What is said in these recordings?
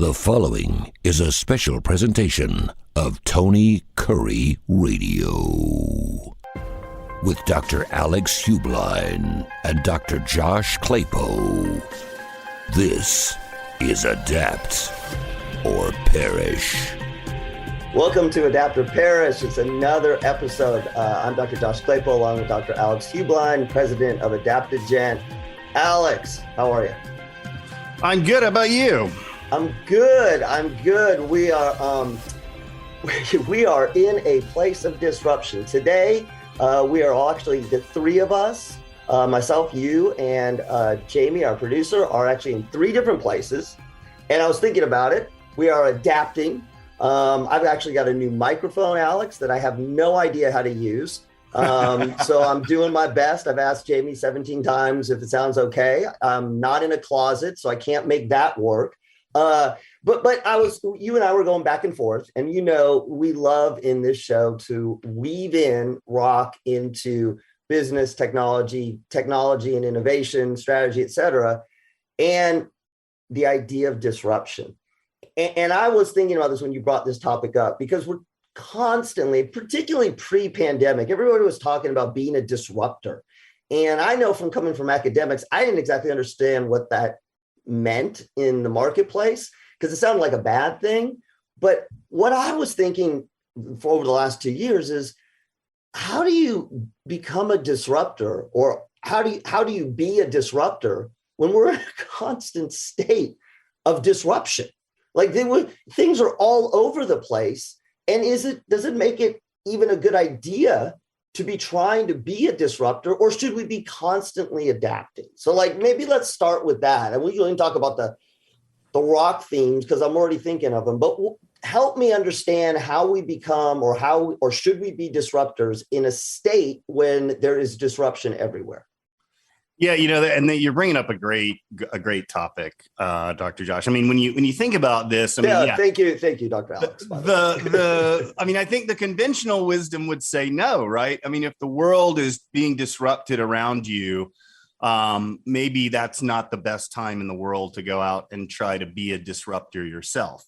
The following is a special presentation of Tony Kurre Radio with Dr. Alex Heublein and Dr. Josh Klapow. This is Adapt or Perish. Welcome to Adapt or Perish. It's another episode. I'm Dr. Josh Klapow along with Dr. Alex Heublein, president of Adaptigent. Alex, how are you? I'm good. How about you? I'm good. We are in a place of disruption. Today, we are all actually, the three of us, myself, you, and Jamie, our producer, are actually in three different places. And I was thinking about it. We are adapting. I've actually got a new microphone, Alex, that I have no idea how to use. So I'm doing my best. I've asked Jamie 17 times if it sounds okay. I'm not in a closet, so I can't make that work. But you and I were going back and forth, and we love in this show to weave in rock into business, technology and innovation, strategy, etc. And the idea of disruption. And I was thinking about this when you brought this topic up, because we're constantly, particularly pre-pandemic, everybody was talking about being a disruptor. And I know from coming from academics, I didn't exactly understand what that meant in the marketplace, because it sounded like a bad thing. But what I was thinking for over the last 2 years is, how do you become a disruptor, or how do you be a disruptor when we're in a constant state of disruption? Like things are all over the place. And does it make it even a good idea to be trying to be a disruptor, or should we be constantly adapting? So maybe let's start with that. And we can talk about the rock themes, because I'm already thinking of them, but help me understand how we become, or should we be disruptors in a state when there is disruption everywhere? Yeah, and you're bringing up a great topic, Dr. Josh. I mean, when you think about this, thank you, Dr. Alex. I think the conventional wisdom would say no, right? I mean, if the world is being disrupted around you, maybe that's not the best time in the world to go out and try to be a disruptor yourself.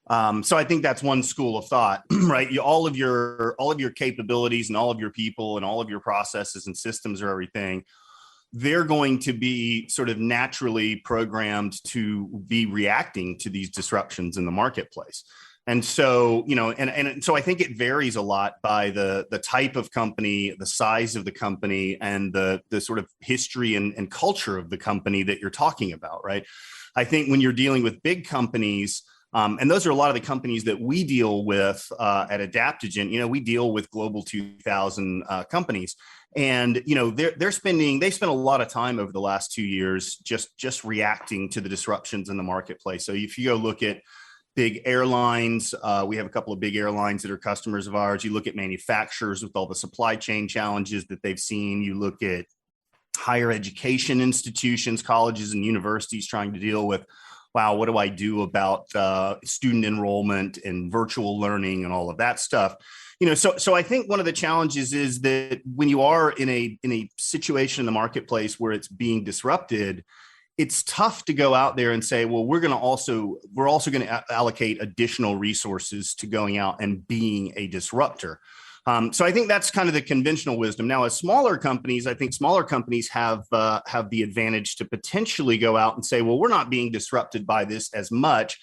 So I think that's one school of thought, right? All of your capabilities and all of your people and all of your processes and systems or everything, they're going to be sort of naturally programmed to be reacting to these disruptions in the marketplace. And so, so I think it varies a lot by the type of company, the size of the company, and the sort of history and culture of the company that you're talking about, right? I think when you're dealing with big companies, and those are a lot of the companies that we deal with at Adaptigent. We deal with Global 2000 companies, and they spent a lot of time over the last 2 years just reacting to the disruptions in the marketplace. So if you go look at big airlines, we have a couple of big airlines that are customers of ours. You look at manufacturers with all the supply chain challenges that they've seen. You look at higher education institutions, colleges and universities trying to deal with, wow, what do I do about student enrollment and virtual learning and all of that stuff? So I think one of the challenges is that when you are in a situation in the marketplace where it's being disrupted, it's tough to go out there and say, well, we're also going to allocate additional resources to going out and being a disruptor. So I think that's kind of the conventional wisdom. Now, as smaller companies, I think smaller companies have the advantage to potentially go out and say, well, we're not being disrupted by this as much.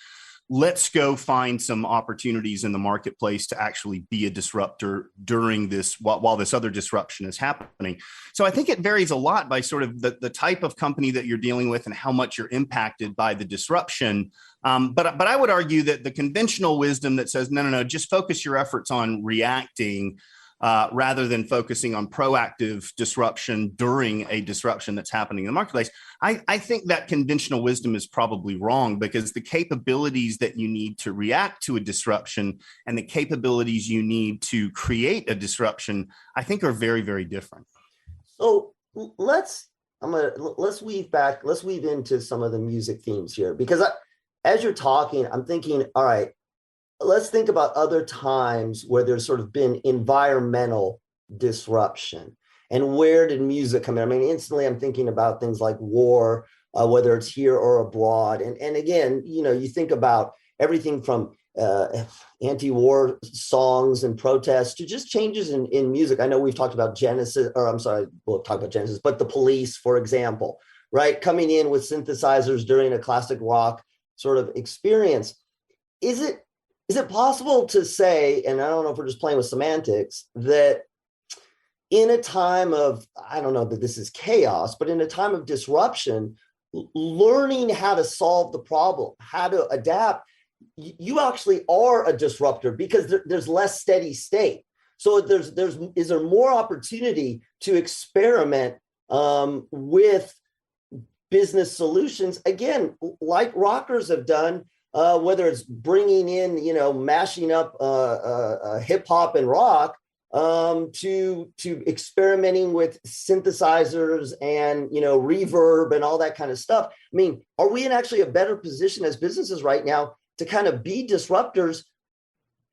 Let's go find some opportunities in the marketplace to actually be a disruptor during this, while this other disruption is happening. So I think it varies a lot by sort of the type of company that you're dealing with and how much you're impacted by the disruption. But I would argue that the conventional wisdom that says, no, just focus your efforts on reacting rather than focusing on proactive disruption during a disruption that's happening in the marketplace. I think that conventional wisdom is probably wrong, because the capabilities that you need to react to a disruption and the capabilities you need to create a disruption, I think, are very, very different. So let's weave into some of the music themes here, because as you're talking, I'm thinking, all right, let's think about other times where there's sort of been environmental disruption. And where did music come in? I mean, instantly I'm thinking about things like war, whether it's here or abroad. And again, you think about everything from anti-war songs and protests to just changes in music. I know we've talked about Genesis, or I'm sorry, we'll talk about Genesis, but the Police, for example, right? Coming in with synthesizers during a classic rock sort of experience. Is it possible to say, and I don't know if we're just playing with semantics, that in a time of, I don't know that this is chaos, but in a time of disruption, learning how to solve the problem, how to adapt, you actually are a disruptor because there's less steady state. So is there more opportunity to experiment with business solutions, again, like rockers have done, whether it's bringing in, mashing up hip hop and rock, to experimenting with synthesizers and, reverb and all that kind of stuff. I mean, are we in actually a better position as businesses right now to kind of be disruptors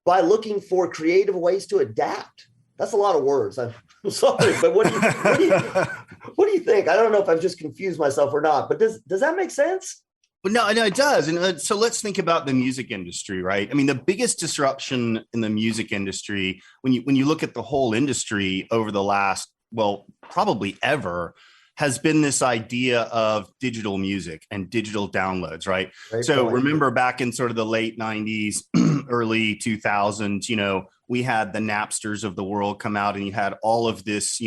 by looking for creative ways to adapt? That's a lot of words. I'm sorry, but what do you think? I don't know if I've just confused myself or not, but does that make sense? Well, no, it does. And so let's think about the music industry, right? I mean, the biggest disruption in the music industry, when you look at the whole industry over the last, well, probably ever, has been this idea of digital music and digital downloads, right? So remember back in sort of the late 90s, early 2000s, we had the Napsters of the world come out and you had all of this,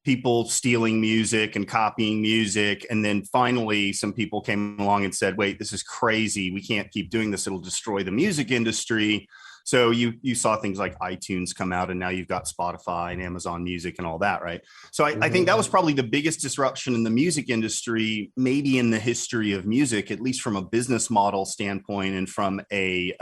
people stealing music and copying music. And then finally, some people came along and said, wait, this is crazy. We can't keep doing this. It'll destroy the music industry. So you saw things like iTunes come out, and now you've got Spotify and Amazon Music and all that, right? So I think that was probably the biggest disruption in the music industry, maybe in the history of music, at least from a business model standpoint and from a,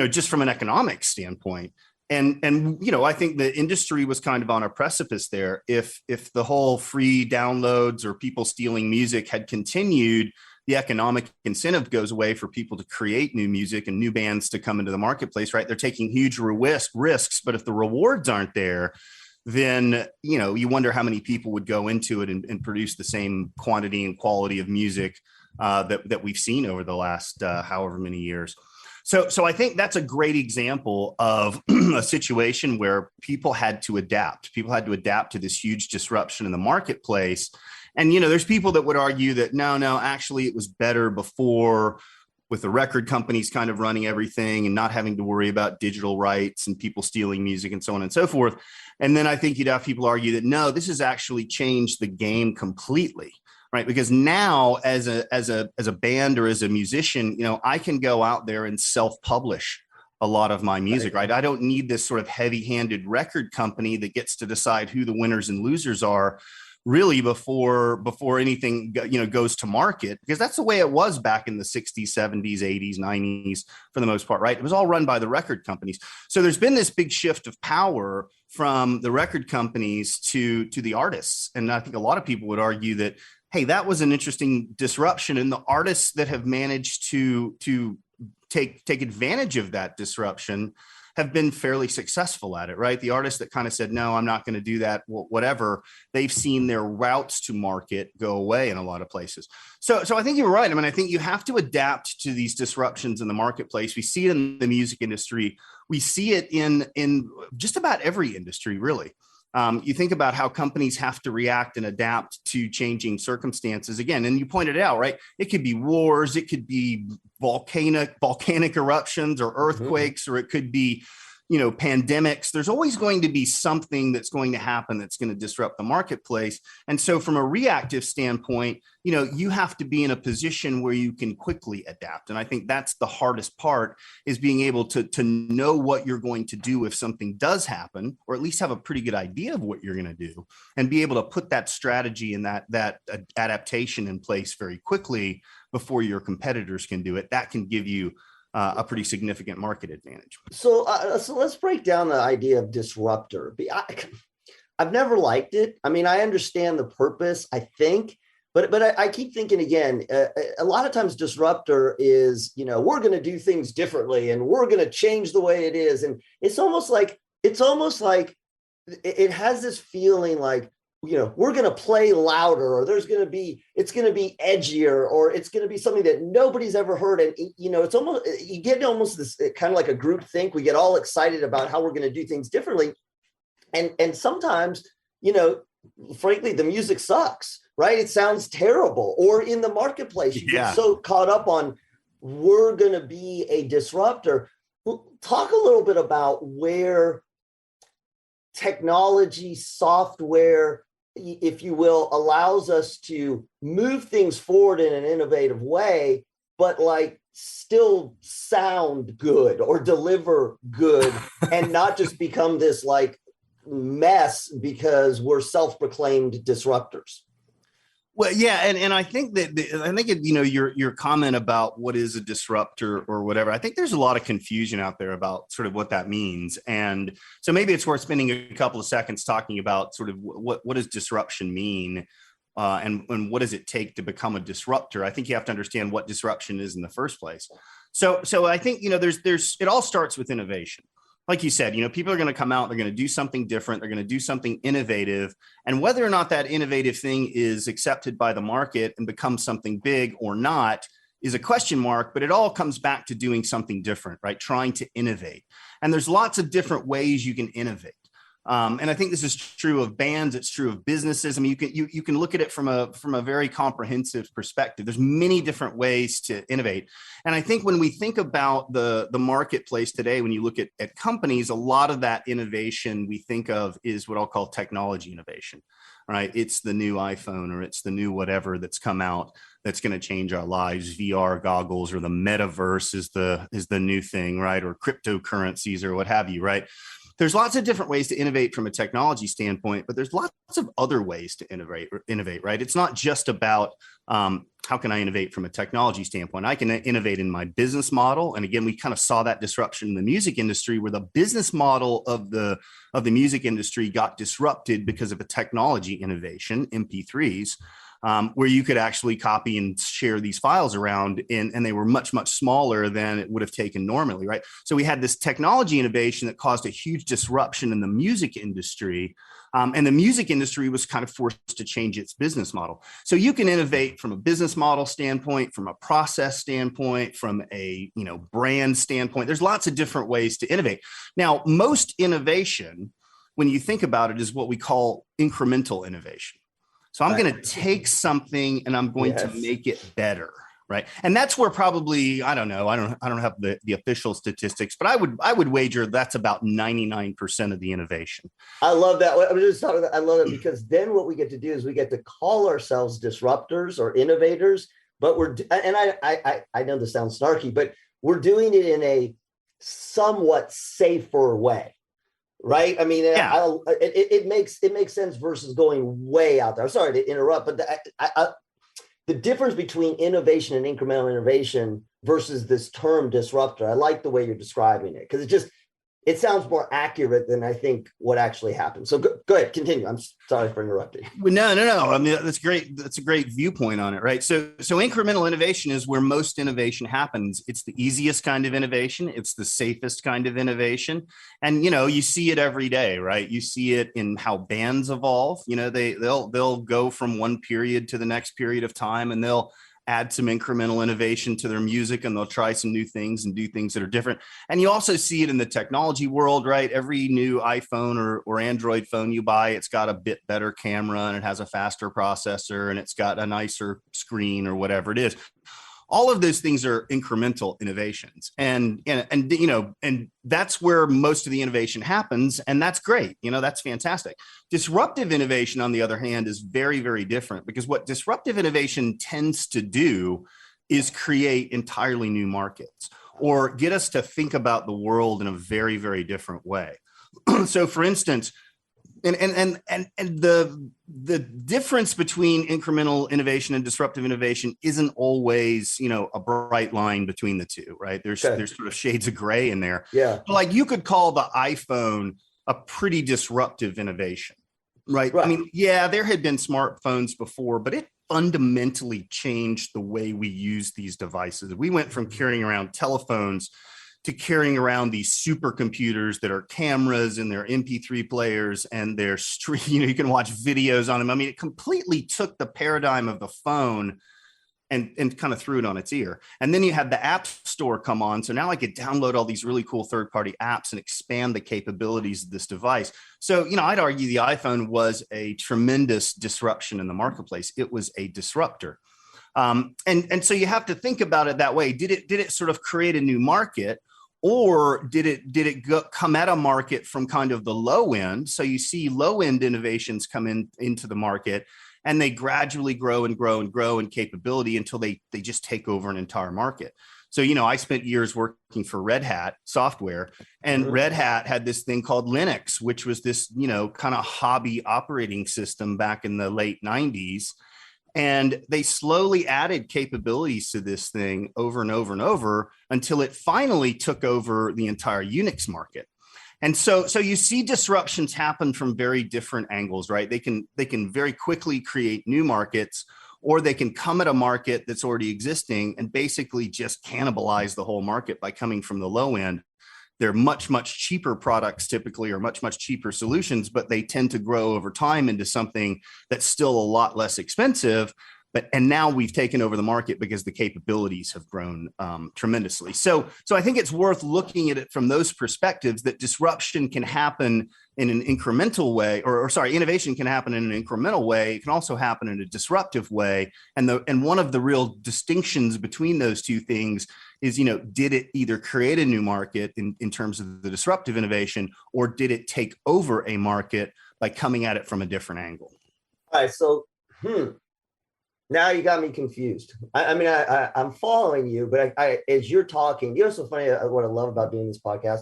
just from an economic standpoint. And I think the industry was kind of on a precipice there. If the whole free downloads or people stealing music had continued, the economic incentive goes away for people to create new music and new bands to come into the marketplace, right? They're taking huge risks, but if the rewards aren't there, then, you wonder how many people would go into it and produce the same quantity and quality of music that we've seen over the last however many years. So I think that's a great example of a situation where people had to adapt. People had to adapt to this huge disruption in the marketplace. And, there's people that would argue that, no, actually it was better before, with the record companies kind of running everything and not having to worry about digital rights and people stealing music and so on and so forth. And then I think you'd have people argue that, no, this has actually changed the game completely. Right, because now as a band or as a musician, I can go out there and self-publish a lot of my music. Right, I don't need this sort of heavy-handed record company that gets to decide who the winners and losers are, really before anything goes to market, because that's the way it was back in the 60s, 70s, 80s, 90s for the most part. Right, it was all run by the record companies. So there's been this big shift of power from the record companies to the artists, and I think a lot of people would argue that, hey, that was an interesting disruption. And the artists that have managed to take advantage of that disruption have been fairly successful at it, right? The artists that kind of said, no, I'm not going to do that, whatever, they've seen their routes to market go away in a lot of places. So I think you're right. I mean, I think you have to adapt to these disruptions in the marketplace. We see it in the music industry. We see it in just about every industry, really. You think about how companies have to react and adapt to changing circumstances again. And you pointed it out, right? It could be wars, it could be volcanic eruptions or earthquakes, or it could be, pandemics. There's always going to be something that's going to happen that's going to disrupt the marketplace. And so from a reactive standpoint, you have to be in a position where you can quickly adapt. And I think that's the hardest part, is being able to know what you're going to do if something does happen, or at least have a pretty good idea of what you're going to do, and be able to put that strategy and that adaptation in place very quickly before your competitors can do it. That can give you a pretty significant market advantage. So let's break down the idea of disruptor. I've never liked it. I mean, I understand the purpose, I think, but I keep thinking again, a lot of times disruptor is, we're going to do things differently and we're going to change the way it is. And it's almost like it has this feeling like we're going to play louder, or it's going to be edgier, or it's going to be something that nobody's ever heard. And, it's almost, you get almost this kind of like a group think. We get all excited about how we're going to do things differently. And sometimes, frankly, the music sucks, right? It sounds terrible. Or in the marketplace, you get so caught up on, we're going to be a disruptor. Talk a little bit about where technology, software, if you will, allows us to move things forward in an innovative way, but like still sound good or deliver good and not just become this like mess because we're self-proclaimed disruptors. Well, yeah, and I think your comment about what is a disruptor or whatever, I think there's a lot of confusion out there about sort of what that means, and so maybe it's worth spending a couple of seconds talking about sort of what does disruption mean, and what does it take to become a disruptor. I think you have to understand what disruption is in the first place. So I think there's it all starts with innovation. Like you said, people are going to come out, they're going to do something different, they're going to do something innovative. And whether or not that innovative thing is accepted by the market and becomes something big or not is a question mark, but it all comes back to doing something different, right? Trying to innovate. And there's lots of different ways you can innovate. And I think this is true of bands. It's true of businesses. I mean, you can look at it from a very comprehensive perspective. There's many different ways to innovate. And I think when we think about the marketplace today, when you look at companies, a lot of that innovation we think of is what I'll call technology innovation, right? It's the new iPhone, or it's the new whatever that's come out that's going to change our lives. VR goggles, or the metaverse is the new thing, right? Or cryptocurrencies, or what have you, right? There's lots of different ways to innovate from a technology standpoint, but there's lots of other ways to innovate, right? It's not just about how can I innovate from a technology standpoint. I can innovate in my business model. And again, we kind of saw that disruption in the music industry, where the business model of the music industry got disrupted because of a technology innovation, MP3s. Where you could actually copy and share these files around, and they were much, much smaller than it would have taken normally, right? So we had this technology innovation that caused a huge disruption in the music industry, and the music industry was kind of forced to change its business model. So you can innovate from a business model standpoint, from a process standpoint, from a brand standpoint. There's lots of different ways to innovate. Now, most innovation, when you think about it, is what we call incremental innovation. So I'm going to take something and I'm going to make it better, right? And that's where probably, I don't know, I don't have the official statistics, but I would wager that's about 99% of the innovation. I love that. I'm just talking about, I love it, because then what we get to do is we get to call ourselves disruptors or innovators, but I know this sounds snarky, but we're doing it in a somewhat safer way. Right. I mean, it makes sense versus going way out there. I'm sorry to interrupt, but the difference between innovation and incremental innovation versus this term disruptor, I like the way you're describing it, because it sounds more accurate than I think what actually happened. So go ahead, continue. I'm sorry for interrupting. No. I mean, that's great. That's a great viewpoint on it, right? So incremental innovation is where most innovation happens. It's the easiest kind of innovation. It's the safest kind of innovation. And, you see it every day, right? You see it in how bands evolve. They'll go from one period to the next period of time, and they'll add some incremental innovation to their music, and they'll try some new things and do things that are different. And you also see it in the technology world, right? Every new iPhone or Android phone you buy, it's got a bit better camera, and it has a faster processor, and it's got a nicer screen, or whatever it is. All of those things are incremental innovations, and that's where most of the innovation happens, and that's great. That's fantastic. Disruptive innovation, on the other hand, is very, very different, because what disruptive innovation tends to do is create entirely new markets, or get us to think about the world in a very, very different way. So, for instance, and the difference between incremental innovation and disruptive innovation isn't always, a bright line between the two, right? There's sort of shades of gray in there. Yeah. But like, you could call the iPhone a pretty disruptive innovation, right? I mean, there had been smartphones before, but it fundamentally changed the way we use these devices. We went from carrying around telephones to carrying around these supercomputers that are cameras and their MP3 players and their stream, you can watch videos on them. I mean, it completely took the paradigm of the phone and kind of threw it on its ear. And then you had the app store come on. So now I could download all these really cool third-party apps and expand the capabilities of this device. So, I'd argue the iPhone was a tremendous disruption in the marketplace. It was a disruptor. And so you have to think about it that way. Did it sort of create a new market, or did it come at a market from kind of the low end? So you see low end innovations come into the market, and they gradually grow and grow and grow in capability until they just take over an entire market. So, I spent years working for Red Hat software, and Red Hat had this thing called Linux, which was this, kind of hobby operating system back in the late 90s. And they slowly added capabilities to this thing over and over and over until it finally took over the entire Unix market. And so you see disruptions happen from very different angles, right? They can very quickly create new markets, or they can come at a market that's already existing and basically just cannibalize the whole market by coming from the low end. They're much, much cheaper products typically, or much, much cheaper solutions, but they tend to grow over time into something that's still a lot less expensive. And now we've taken over the market because the capabilities have grown tremendously. So I think it's worth looking at it from those perspectives, that disruption can happen in an incremental way, innovation can happen in an incremental way. It can also happen in a disruptive way. And one of the real distinctions between those two things is, did it either create a new market in terms of the disruptive innovation, or did it take over a market by coming at it from a different angle? All right. So, now you got me confused. I'm following you, but as you're talking, what's so funny, what I love about doing this podcast,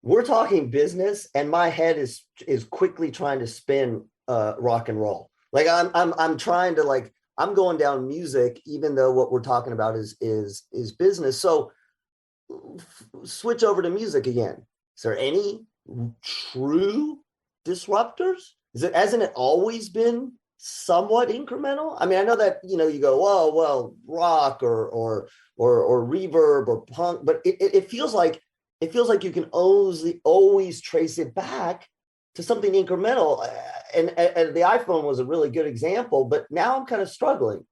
we're talking business, and my head is quickly trying to spin rock and roll. Like I'm trying to I'm going down music, even though what we're talking about is business. So switch over to music again. Is there any true disruptors? Hasn't it always been somewhat incremental? I mean, I know that, you go, oh, well, rock or reverb or punk, but it feels like you can always trace it back to something incremental. And the iPhone was a really good example, but now I'm kind of struggling.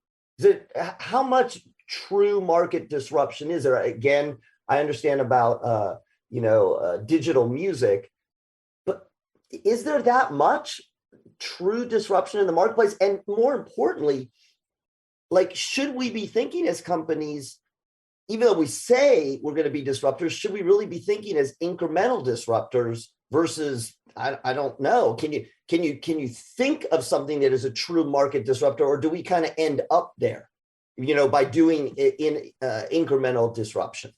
How much true market disruption is there? Again, I understand about, digital music, but is there that much true disruption in the marketplace? And more importantly, should we be thinking as companies, even though we say we're going to be disruptors, should we really be thinking as incremental disruptors versus, I don't know. Can you think of something that is a true market disruptor, or do we kind of end up there, by doing it in incremental disruption?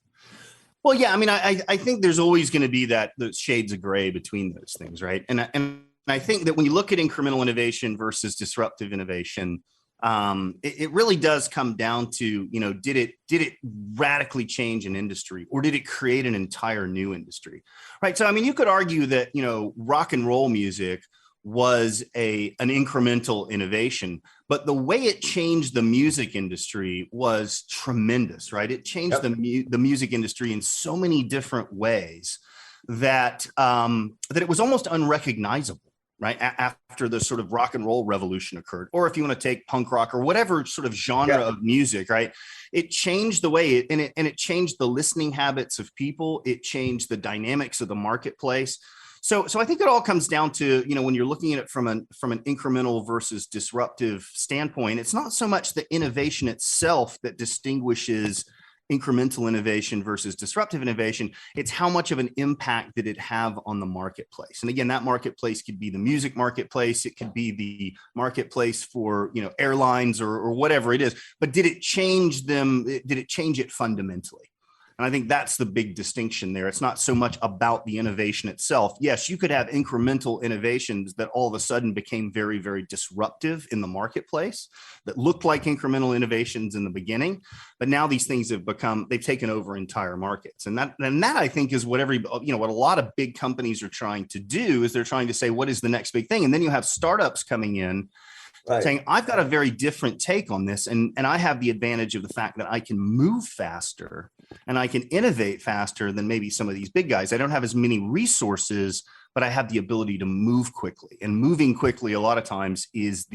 Well, yeah, I mean, I think there's always going to be those shades of gray between those things, right? And I think that when you look at incremental innovation versus disruptive innovation, it really does come down to, did it radically change an industry, or did it create an entire new industry, right? So, I mean, you could argue that, rock and roll music was an incremental innovation, but the way it changed the music industry was tremendous, right? It changed the music industry in so many different ways that it was almost unrecognizable, right? After the sort of rock and roll revolution occurred, or if you want to take punk rock or whatever sort of genre of music, right? It changed the way it changed the listening habits of people. It changed the dynamics of the marketplace. So I think it all comes down to, when you're looking at it from an incremental versus disruptive standpoint, it's not so much the innovation itself that distinguishes incremental innovation versus disruptive innovation. It's how much of an impact did it have on the marketplace. And again, that marketplace could be the music marketplace. It could be the marketplace for, airlines or whatever it is. But did it change them? Did it change it fundamentally? And I think that's the big distinction there. It's not so much about the innovation itself. Yes, you could have incremental innovations that all of a sudden became very, very disruptive in the marketplace that looked like incremental innovations in the beginning. But now these things they've taken over entire markets. And that I think is what what a lot of big companies are trying to do, is they're trying to say, what is the next big thing? And then you have startups coming in Right. saying, I've got a very different take on this. And I have the advantage of the fact that I can move faster and I can innovate faster than maybe some of these big guys. I don't have as many resources, but I have the ability to move quickly. And moving quickly a lot of times is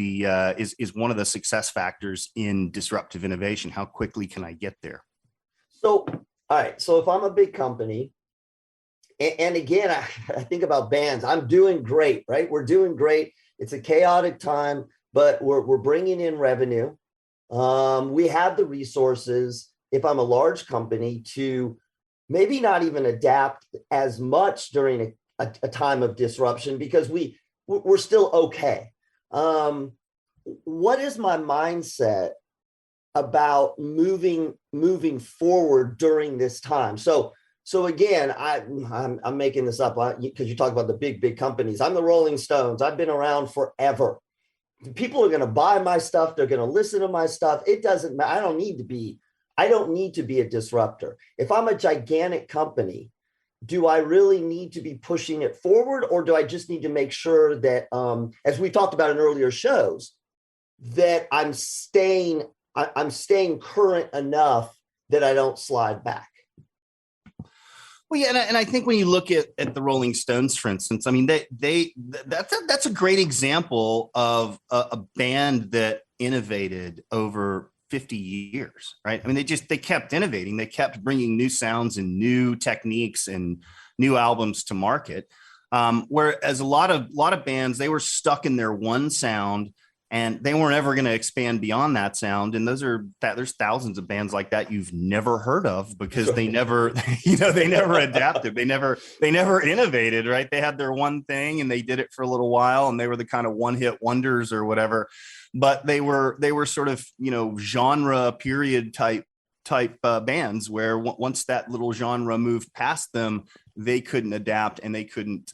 one of the success factors in disruptive innovation. How quickly can I get there? So, all right. So if I'm a big company, and again, I think about bands, I'm doing great, right? We're doing great. It's a chaotic time, but we're bringing in revenue. We have the resources, if I'm a large company, to maybe not even adapt as much during a time of disruption because we're still okay. What is my mindset about moving forward during this time? So again, I'm making this up because you talk about the big companies. I'm the Rolling Stones. I've been around forever. People are going to buy my stuff. They're going to listen to my stuff. It doesn't matter. I don't need to be a disruptor. If I'm a gigantic company, do I really need to be pushing it forward, or do I just need to make sure that, as we talked about in earlier shows, that I'm staying current enough that I don't slide back? Well, yeah, and I think when you look at the Rolling Stones, for instance, I mean, that's a great example of a band that innovated over 50 years, right? I mean, they kept innovating. They kept bringing new sounds and new techniques and new albums to market. Whereas a lot of bands, they were stuck in their one sound and they weren't ever going to expand beyond that sound. And there's thousands of bands like that you've never heard of because they never, they never adapted. They never innovated, right? They had their one thing and they did it for a little while and they were the kind of one-hit wonders or whatever. But they were sort of, genre period type bands where once that little genre moved past them, they couldn't adapt and they couldn't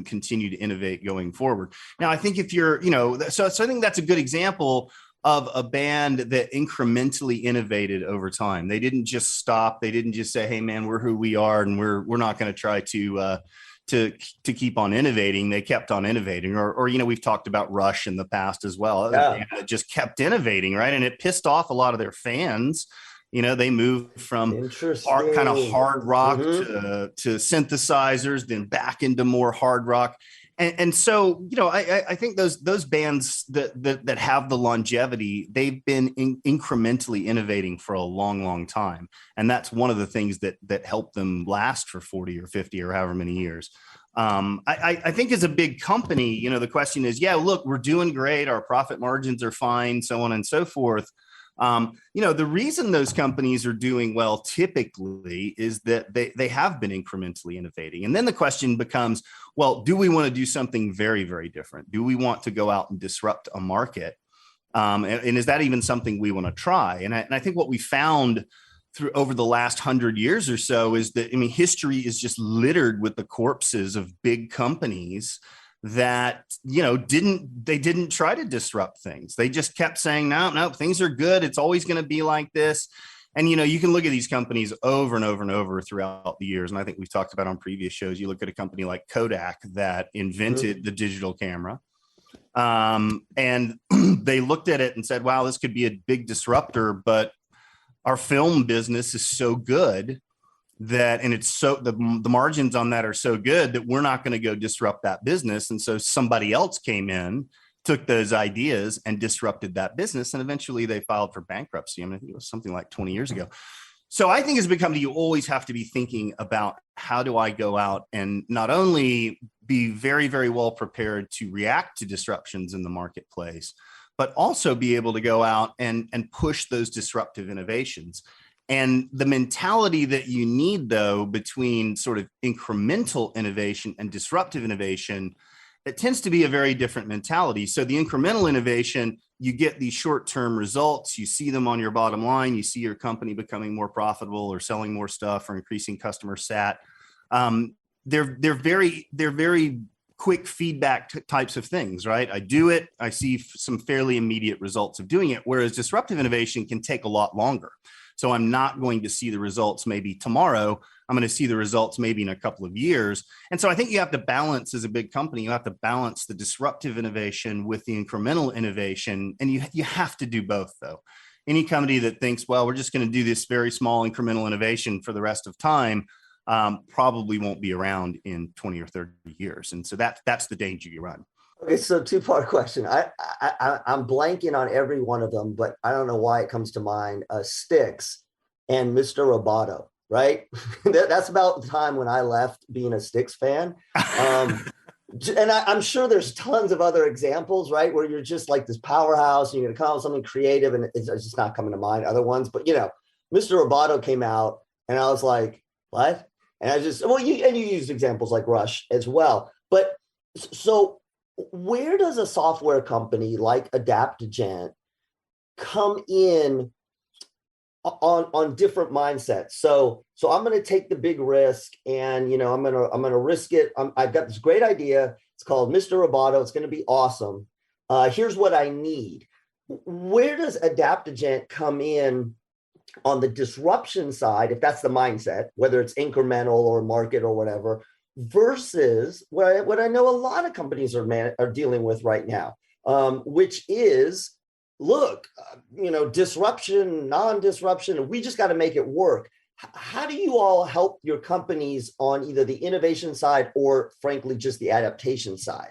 continue to innovate going forward. Now, I think if you're, so I think that's a good example of a band that incrementally innovated over time. They didn't just stop. They didn't just say, hey man, we're who we are and we're not going to try to keep on innovating. They kept on innovating, or we've talked about Rush in the past as well. Yeah. It just kept innovating, right? And it pissed off a lot of their fans. They moved from kind of hard rock to synthesizers, then back into more hard rock. And so, I think those bands that have the longevity, they've been incrementally innovating for a long, long time. And that's one of the things that helped them last for 40 or 50 or however many years. I think as a big company, the question is, yeah, look, we're doing great. Our profit margins are fine, so on and so forth. The reason those companies are doing well typically is that they have been incrementally innovating. And then the question becomes, well, do we want to do something very, very different? Do we want to go out and disrupt a market? And is that even something we want to try? And I think what we found over the last 100 years or so is that, history is just littered with the corpses of big companies that, didn't try to disrupt things. They just kept saying, no, things are good. It's always going to be like this. And, you can look at these companies over and over and over throughout the years. And I think we've talked about on previous shows, you look at a company like Kodak that invented the digital camera. And they looked at it and said, wow, this could be a big disruptor, but our film business is so good and it's so the margins on that are so good that we're not going to go disrupt that business. And so somebody else came in, took those ideas and disrupted that business. And eventually they filed for bankruptcy. I think it was something like 20 years ago. So I think as a big company, you always have to be thinking about how do I go out and not only be very, very well prepared to react to disruptions in the marketplace, but also be able to go out and push those disruptive innovations. And the mentality that you need, though, between sort of incremental innovation and disruptive innovation, it tends to be a very different mentality. So the incremental innovation, you get these short-term results, you see them on your bottom line, you see your company becoming more profitable or selling more stuff or increasing customer sat. They're very quick feedback types of things, right? I do it, I see some fairly immediate results of doing it, whereas disruptive innovation can take a lot longer. So I'm not going to see the results maybe tomorrow. I'm going to see the results maybe in a couple of years. And so I think you have to balance, as a big company, you have to balance the disruptive innovation with the incremental innovation. And you have to do both, though. Any company that thinks, well, we're just going to do this very small incremental innovation for the rest of time, probably won't be around in 20 or 30 years. And so that's the danger you run. Okay, so two-part question. I'm blanking on every one of them, but I don't know why it comes to mind. Sticks and Mr. Roboto, right? That's about the time when I left being a Sticks fan. And I'm sure there's tons of other examples, right, where you're just like this powerhouse and you're going to come up with something creative, and it's just not coming to mind other ones. But, you know, Mr. Roboto came out and I was like, what? And you used examples like Rush as well. But so where does a software company like Adaptigent come in on different mindsets? So I'm going to take the big risk, and I'm going to risk it. I've got this great idea. It's called Mr. Roboto. It's going to be awesome. Here's what I need. Where does Adaptigent come in on the disruption side, if that's the mindset, whether it's incremental or market or whatever, versus what I know a lot of companies are dealing with right now, which is, look, disruption, non-disruption, we just got to make it work. How do you all help your companies on either the innovation side or, frankly, just the adaptation side?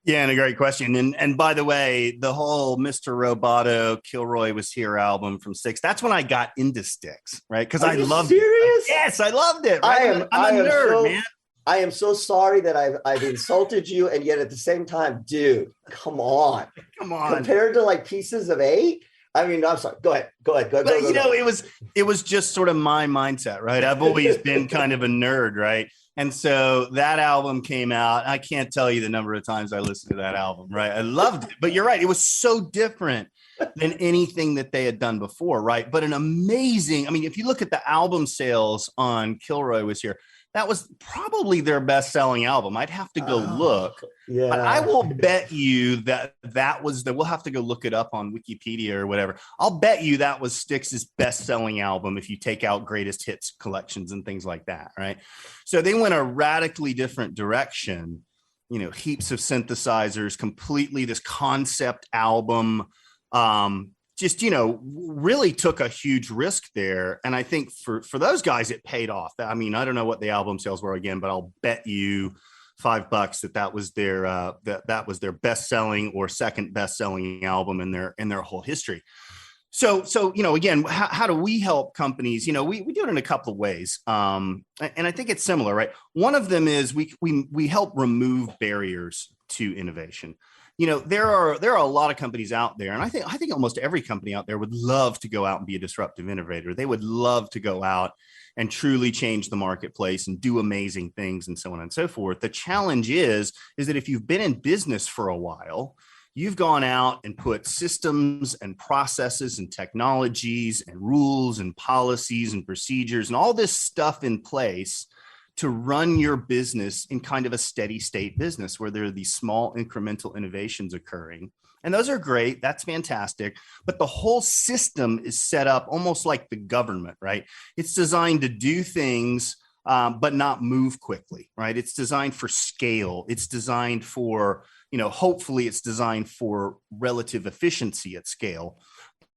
Yeah, and a great question. And by the way, the whole Mr. Roboto, Kilroy Was Here album from Styx, that's when I got into Styx, right? Because I loved it. Serious? Yes, I loved it. Right? I'm a nerd, man. I am so sorry that I've insulted you, and yet at the same time, dude, come on. Compared to like Pieces of Eight, I mean, I'm sorry. Go ahead. But it was just sort of my mindset, right? I've always been kind of a nerd, right? And so that album came out. I can't tell you the number of times I listened to that album, right? I loved it. But you're right. It was so different than anything that they had done before, right? But an amazing, if you look at the album sales on Kilroy Was Here, that was probably their best-selling album. I'd have to go look. Yeah. But I will bet you that was we'll have to go look it up on Wikipedia or whatever. I'll bet you that was Styx's best-selling album if you take out greatest hits collections and things like that, right? So they went a radically different direction, heaps of synthesizers, completely this concept album, really took a huge risk there. And I think for those guys, it paid off. I don't know what the album sales were again, but I'll bet you $5 that was their that was their best-selling or second best-selling album in their whole history. So again, how do we help companies? We do it in a couple of ways. And I think it's similar, right? One of them is we help remove barriers to innovation. There are a lot of companies out there, and I think almost every company out there would love to go out and be a disruptive innovator. They would love to go out and truly change the marketplace and do amazing things and so on and so forth. The challenge is that if you've been in business for a while, you've gone out and put systems and processes and technologies and rules and policies and procedures and all this stuff in place to run your business in kind of a steady state business where there are these small incremental innovations occurring. And those are great. That's fantastic. But the whole system is set up almost like the government, right? It's designed to do things, but not move quickly, right? It's designed for scale. It's designed for, hopefully it's designed for relative efficiency at scale.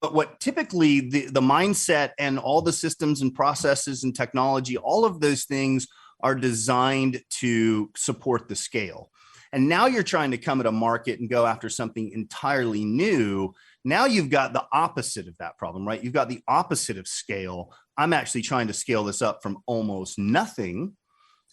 But what typically the mindset and all the systems and processes and technology, all of those things are designed to support the scale. And now you're trying to come at a market and go after something entirely new. Now you've got the opposite of that problem, right? You've got the opposite of scale. I'm actually trying to scale this up from almost nothing.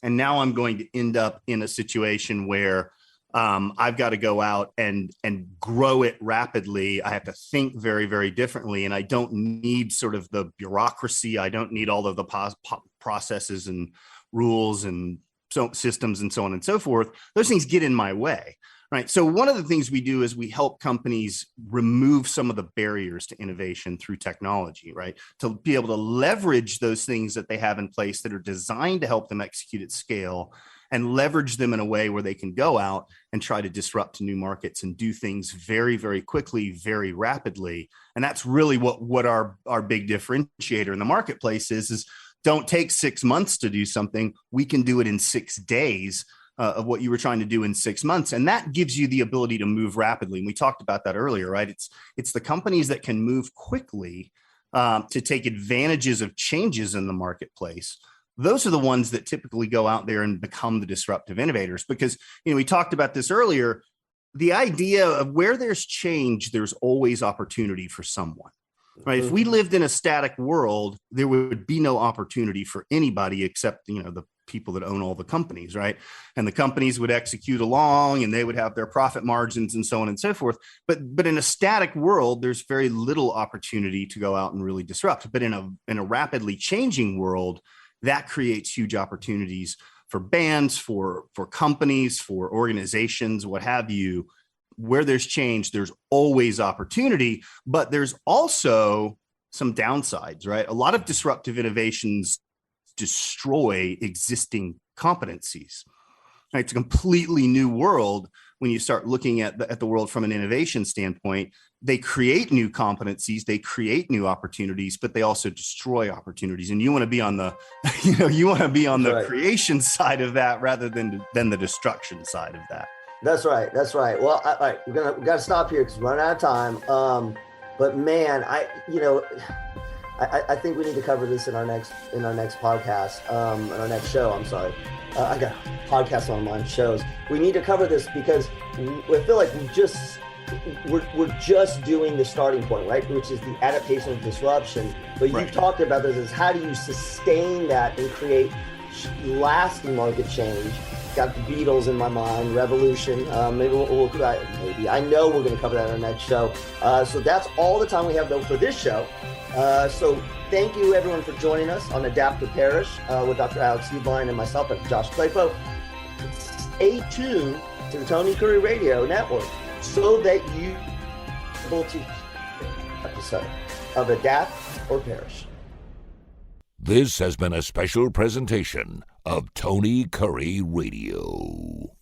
And now I'm going to end up in a situation where I've got to go out and grow it rapidly. I have to think very, very differently. And I don't need sort of the bureaucracy. I don't need all of the processes and rules and systems and so on and so forth. Those things get in my way, right? So one of the things we do is we help companies remove some of the barriers to innovation through technology, right? To be able to leverage those things that they have in place that are designed to help them execute at scale and leverage them in a way where they can go out and try to disrupt new markets and do things very, very quickly, very rapidly. And that's really what our big differentiator in the marketplace is don't take 6 months to do something. We can do it in 6 days of what you were trying to do in 6 months. And that gives you the ability to move rapidly. And we talked about that earlier, right? It's the companies that can move quickly to take advantages of changes in the marketplace. Those are the ones that typically go out there and become the disruptive innovators, because, we talked about this earlier. The idea of where there's change, there's always opportunity for someone, right? Mm-hmm. If we lived in a static world, there would be no opportunity for anybody except, the people that own all the companies, right? And the companies would execute along and they would have their profit margins and so on and so forth. But in a static world, there's very little opportunity to go out and really disrupt. But in a rapidly changing world, that creates huge opportunities for bands, for companies, for organizations, what have you. Where there's change, there's always opportunity, but there's also some downsides, right? A lot of disruptive innovations destroy existing competencies. Right? It's a completely new world when you start looking at the world from an innovation standpoint. They create new competencies, they create new opportunities, but they also destroy opportunities. And you want to be on the, the creation side of that rather than the destruction side of that. That's right. Well, all right, we got to stop here because we're running out of time. But man, I think we need to cover this in our next podcast, in our next show. I'm sorry. I got podcasts on my shows. We need to cover this because we feel like we're just doing the starting point, right? Which is the adaptation of disruption. But you've talked about this, is how do you sustain that and create lasting market change? Got the Beatles in my mind, revolution. Maybe I know we're going to cover that in our next show. So that's all the time we have though for this show. So thank you everyone for joining us on Adapt to Perish with Dr. Alex Heublein and myself, Dr. Josh Klapow. Stay tuned to the Tony Kurre Radio Network so that you are able to episode of Adapt or Perish. This has been a special presentation of Tony Kurre Radio.